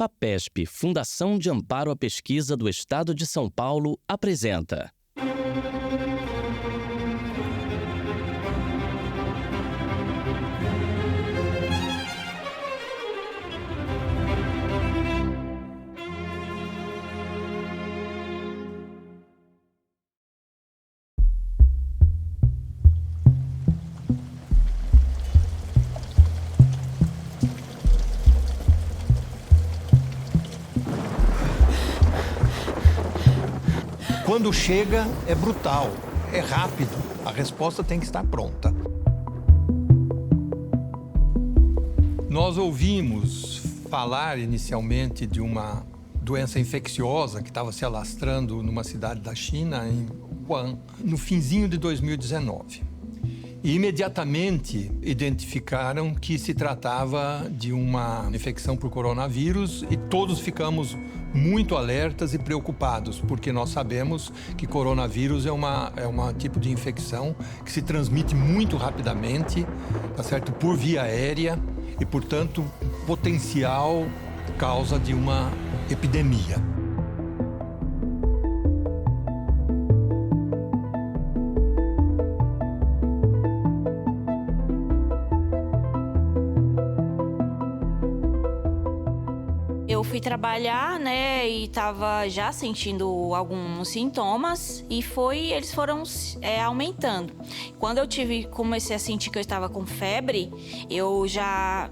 FAPESP, Fundação de Amparo à Pesquisa do Estado de São Paulo, apresenta. Quando chega, é brutal, é rápido, a resposta tem que estar pronta. Nós ouvimos falar inicialmente de uma doença infecciosa que estava se alastrando numa cidade da China, em Wuhan, no finzinho de 2019. E imediatamente identificaram que se tratava de uma infecção por coronavírus e todos ficamos muito alertas e preocupados, porque nós sabemos que coronavírus é uma tipo de infecção que se transmite muito rapidamente, tá certo? Por via aérea e, portanto, potencial causa de uma epidemia. Eu fui trabalhar, né, e tava já sentindo alguns sintomas e eles foram aumentando. Quando comecei a sentir que eu estava com febre, eu já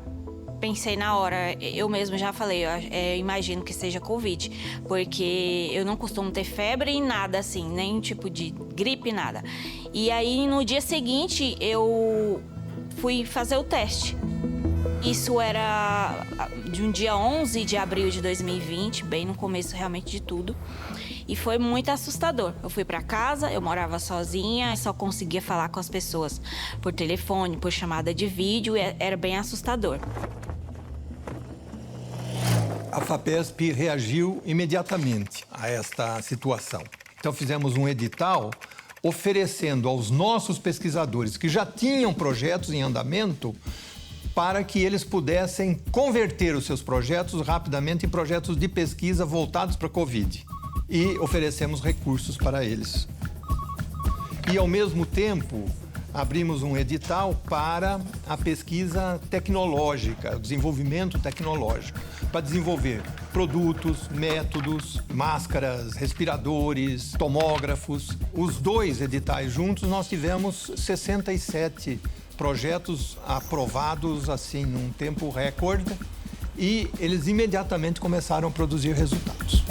pensei na hora, eu mesmo já falei, eu imagino que seja Covid, porque eu não costumo ter febre e nada assim, nem tipo de gripe, nada. E aí, no dia seguinte, eu fui fazer o teste. Isso era de um dia 11 de abril de 2020, bem no começo realmente de tudo. E foi muito assustador. Eu fui para casa, eu morava sozinha, só conseguia falar com as pessoas por telefone, por chamada de vídeo, e era bem assustador. A FAPESP reagiu imediatamente a esta situação. Então fizemos um edital oferecendo aos nossos pesquisadores que já tinham projetos em andamento para que eles pudessem converter os seus projetos rapidamente em projetos de pesquisa voltados para a Covid. E oferecemos recursos para eles. E, ao mesmo tempo, abrimos um edital para a pesquisa tecnológica, o desenvolvimento tecnológico, para desenvolver produtos, métodos, máscaras, respiradores, tomógrafos. Os dois editais juntos, nós tivemos 67 projetos aprovados assim num tempo recorde e eles imediatamente começaram a produzir resultados.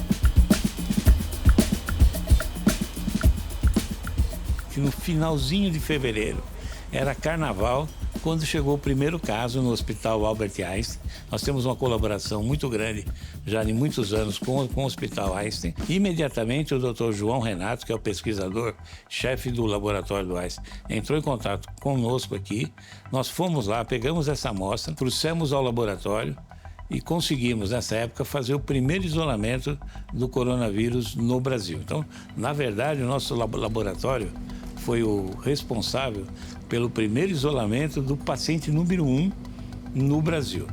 No finalzinho de fevereiro, era carnaval, quando chegou o primeiro caso no Hospital Albert Einstein. Nós temos uma colaboração muito grande, já de muitos anos, com o Hospital Einstein. Imediatamente, o Dr. João Renato, que é o pesquisador, chefe do laboratório do Einstein, entrou em contato conosco aqui. Nós fomos lá, pegamos essa amostra, trouxemos ao laboratório e conseguimos, nessa época, fazer o primeiro isolamento do coronavírus no Brasil. Então, na verdade, o nosso laboratório foi o responsável pelo primeiro isolamento do paciente número 1 no Brasil.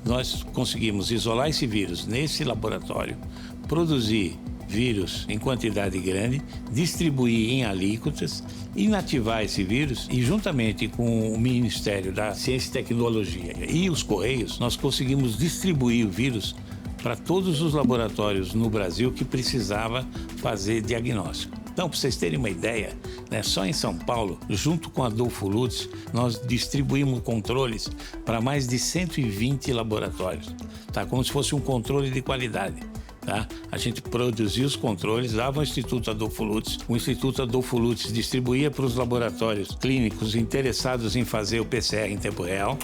Nós conseguimos isolar esse vírus nesse laboratório, produzir vírus em quantidade grande, distribuir em alíquotas, inativar esse vírus e, juntamente com o Ministério da Ciência e Tecnologia e os Correios, nós conseguimos distribuir o vírus para todos os laboratórios no Brasil que precisava fazer diagnóstico. Então, para vocês terem uma ideia, né, só em São Paulo, junto com a Adolfo Lutz, nós distribuímos controles para mais de 120 laboratórios, tá? Como se fosse um controle de qualidade. Tá? A gente produzia os controles, dava ao Instituto Adolfo Lutz. O Instituto Adolfo Lutz distribuía para os laboratórios clínicos interessados em fazer o PCR em tempo real.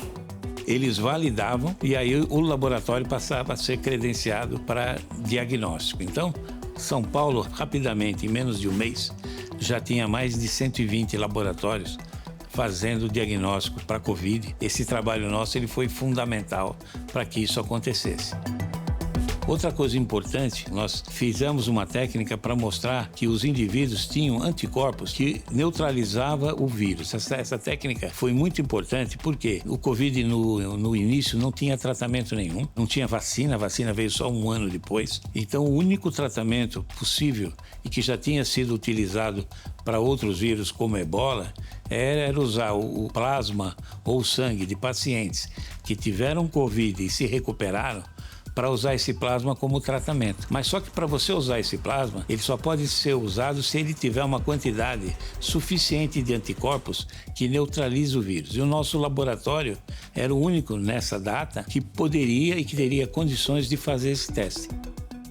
Eles validavam e aí o laboratório passava a ser credenciado para diagnóstico. Então, São Paulo, rapidamente, em menos de um mês, já tinha mais de 120 laboratórios fazendo diagnóstico para a Covid. Esse trabalho nosso ele foi fundamental para que isso acontecesse. Outra coisa importante, nós fizemos uma técnica para mostrar que os indivíduos tinham anticorpos que neutralizava o vírus. Essa técnica foi muito importante porque o Covid no início não tinha tratamento nenhum, não tinha vacina, a vacina veio só um ano depois. Então o único tratamento possível e que já tinha sido utilizado para outros vírus como ebola era usar o plasma ou o sangue de pacientes que tiveram Covid e se recuperaram para usar esse plasma como tratamento. Mas só que para você usar esse plasma, ele só pode ser usado se ele tiver uma quantidade suficiente de anticorpos que neutralize o vírus. E o nosso laboratório era o único nessa data que poderia e que teria condições de fazer esse teste.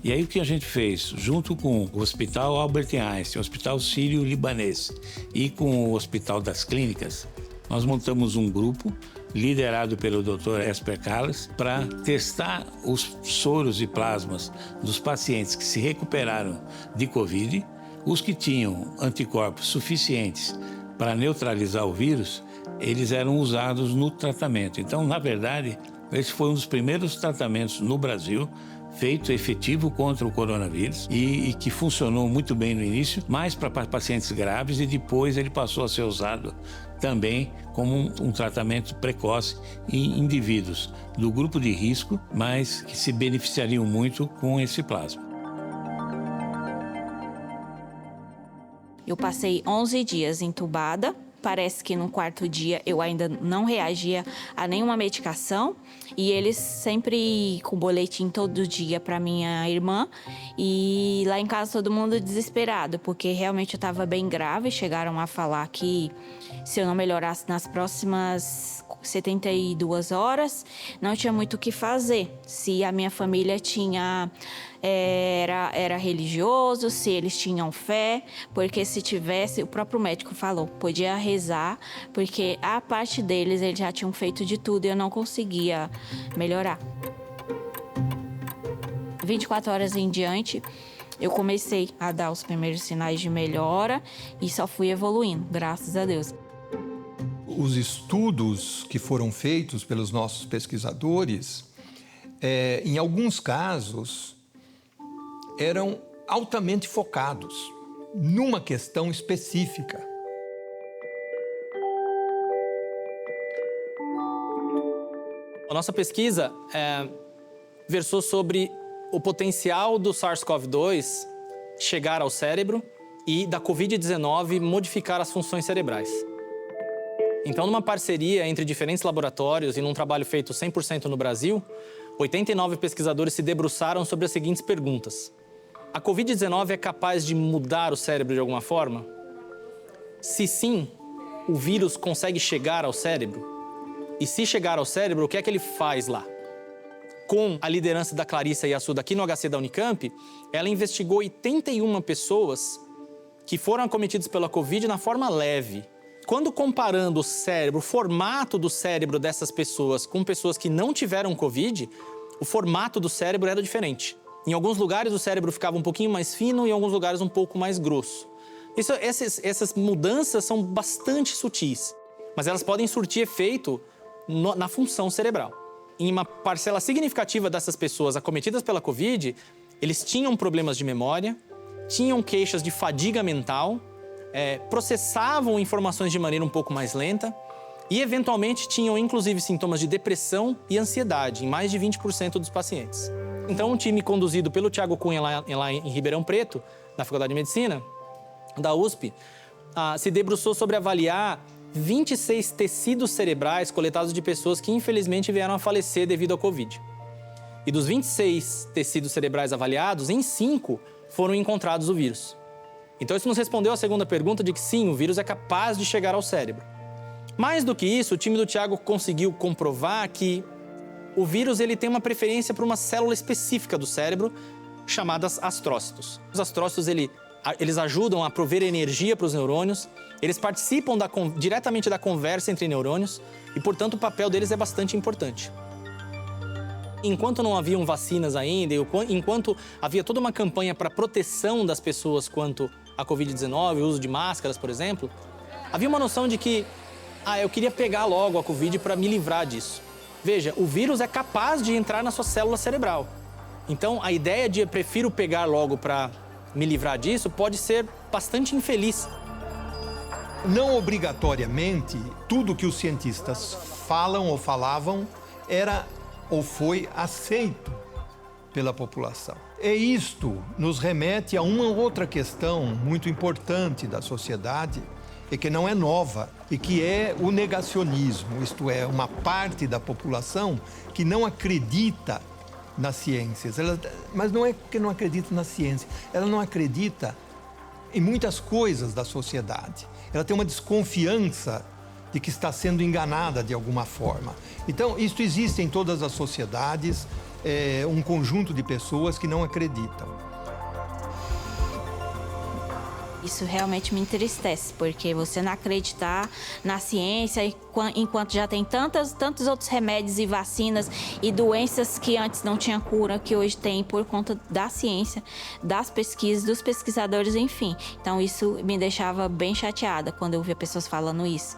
E aí o que a gente fez, junto com o Hospital Albert Einstein, o Hospital Sírio-Libanês e com o Hospital das Clínicas, nós montamos um grupo liderado pelo Dr. Esper Callas, para testar os soros e plasmas dos pacientes que se recuperaram de Covid, os que tinham anticorpos suficientes para neutralizar o vírus, eles eram usados no tratamento. Então, na verdade, esse foi um dos primeiros tratamentos no Brasil feito efetivo contra o coronavírus e que funcionou muito bem no início, mais para pacientes graves, e depois ele passou a ser usado também como um tratamento precoce em indivíduos do grupo de risco, mas que se beneficiariam muito com esse plasma. Eu passei 11 dias entubada. Parece que no 4º dia eu ainda não reagia a nenhuma medicação. E eles sempre com boletim todo dia para minha irmã. E lá em casa todo mundo desesperado, porque realmente eu estava bem grave. Chegaram a falar que se eu não melhorasse nas próximas 72 horas, não tinha muito o que fazer. Se a minha família era religioso, se eles tinham fé, porque se tivesse, o próprio médico falou, podia rezar, porque a parte deles eles já tinham feito de tudo e eu não conseguia melhorar. 24 horas em diante, eu comecei a dar os primeiros sinais de melhora e só fui evoluindo, graças a Deus. Os estudos que foram feitos pelos nossos pesquisadores, em alguns casos, eram altamente focados numa questão específica. A nossa pesquisa versou sobre o potencial do SARS-CoV-2 chegar ao cérebro e da Covid-19 modificar as funções cerebrais. Então, numa parceria entre diferentes laboratórios e num trabalho feito 100% no Brasil, 89 pesquisadores se debruçaram sobre as seguintes perguntas. A Covid-19 é capaz de mudar o cérebro de alguma forma? Se sim, o vírus consegue chegar ao cérebro? E se chegar ao cérebro, o que é que ele faz lá? Com a liderança da Clarissa Yassuda aqui no HC da Unicamp, ela investigou 81 pessoas que foram acometidas pela Covid na forma leve. Quando comparando o cérebro, o formato do cérebro dessas pessoas com pessoas que não tiveram Covid, o formato do cérebro era diferente. Em alguns lugares o cérebro ficava um pouquinho mais fino e em alguns lugares um pouco mais grosso. Essas mudanças são bastante sutis, mas elas podem surtir efeito na função cerebral. Em uma parcela significativa dessas pessoas acometidas pela Covid, eles tinham problemas de memória, tinham queixas de fadiga mental, processavam informações de maneira um pouco mais lenta e, eventualmente, tinham, inclusive, sintomas de depressão e ansiedade em mais de 20% dos pacientes. Então, um time conduzido pelo Thiago Cunha lá em Ribeirão Preto, na Faculdade de Medicina, da USP, se debruçou sobre avaliar 26 tecidos cerebrais coletados de pessoas que, infelizmente, vieram a falecer devido ao Covid. E dos 26 tecidos cerebrais avaliados, em 5 foram encontrados o vírus. Então, isso nos respondeu a segunda pergunta de que sim, o vírus é capaz de chegar ao cérebro. Mais do que isso, o time do Thiago conseguiu comprovar que o vírus ele tem uma preferência por uma célula específica do cérebro, chamadas astrócitos. Os astrócitos eles ajudam a prover energia para os neurônios, eles participam diretamente da conversa entre neurônios e, portanto, o papel deles é bastante importante. Enquanto não haviam vacinas ainda, enquanto havia toda uma campanha para proteção das pessoas quanto à Covid-19, o uso de máscaras, por exemplo, havia uma noção de que, eu queria pegar logo a Covid para me livrar disso. Veja, o vírus é capaz de entrar na sua célula cerebral. Então, a ideia de eu prefiro pegar logo para me livrar disso pode ser bastante infeliz. Não obrigatoriamente, tudo que os cientistas falam ou falavam era ou foi aceito pela população. E isto nos remete a uma outra questão muito importante da sociedade, e que não é nova, e que é o negacionismo, isto é, uma parte da população que não acredita nas ciências. Mas não é que não acredita na ciência, ela não acredita em muitas coisas da sociedade. Ela tem uma desconfiança de que está sendo enganada de alguma forma. Então, isso existe em todas as sociedades, um conjunto de pessoas que não acreditam. Isso realmente me entristece, porque você não acreditar na ciência enquanto já tem tantos outros remédios e vacinas e doenças que antes não tinha cura, que hoje tem por conta da ciência, das pesquisas, dos pesquisadores, enfim. Então isso me deixava bem chateada quando eu via pessoas falando isso.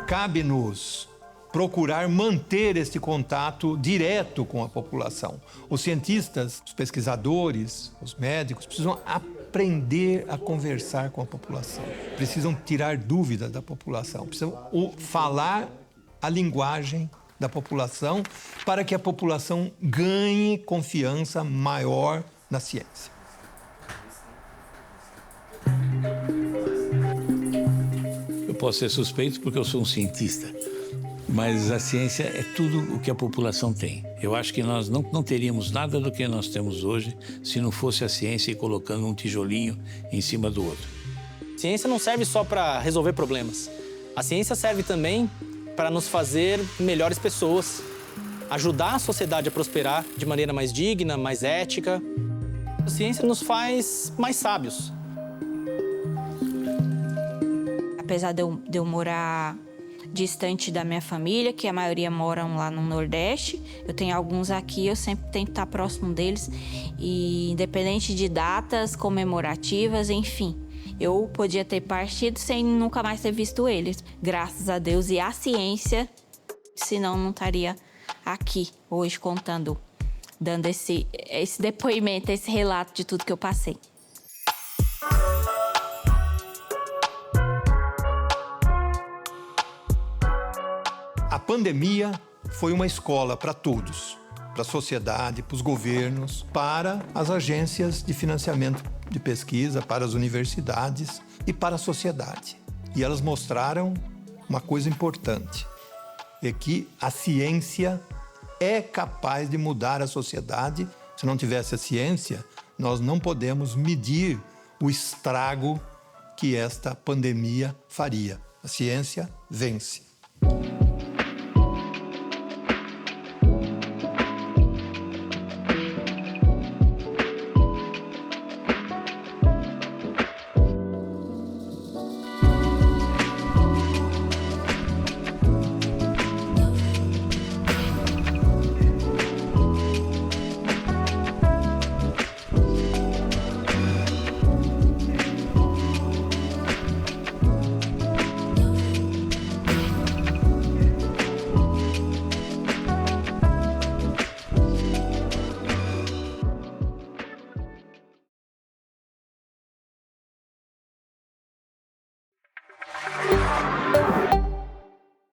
Cabe-nos procurar manter este contato direto com a população. Os cientistas, os pesquisadores, os médicos precisam aprender a conversar com a população. Precisam tirar dúvidas da população. Precisam falar a linguagem da população para que a população ganhe confiança maior na ciência. Eu posso ser suspeito porque eu sou um cientista. Mas a ciência é tudo o que a população tem. Eu acho que nós não teríamos nada do que nós temos hoje se não fosse a ciência e colocando um tijolinho em cima do outro. Ciência não serve só para resolver problemas. A ciência serve também para nos fazer melhores pessoas, ajudar a sociedade a prosperar de maneira mais digna, mais ética. A ciência nos faz mais sábios. Apesar de eu morar distante da minha família, que a maioria moram lá no Nordeste. Eu tenho alguns aqui, eu sempre tento estar próximo deles. E independente de datas comemorativas, enfim, eu podia ter partido sem nunca mais ter visto eles. Graças a Deus e à ciência, senão não estaria aqui hoje contando, dando esse depoimento, esse relato de tudo que eu passei. A pandemia foi uma escola para todos, para a sociedade, para os governos, para as agências de financiamento de pesquisa, para as universidades e para a sociedade. E elas mostraram uma coisa importante, é que a ciência é capaz de mudar a sociedade. Se não tivesse a ciência, nós não podemos medir o estrago que esta pandemia faria. A ciência vence.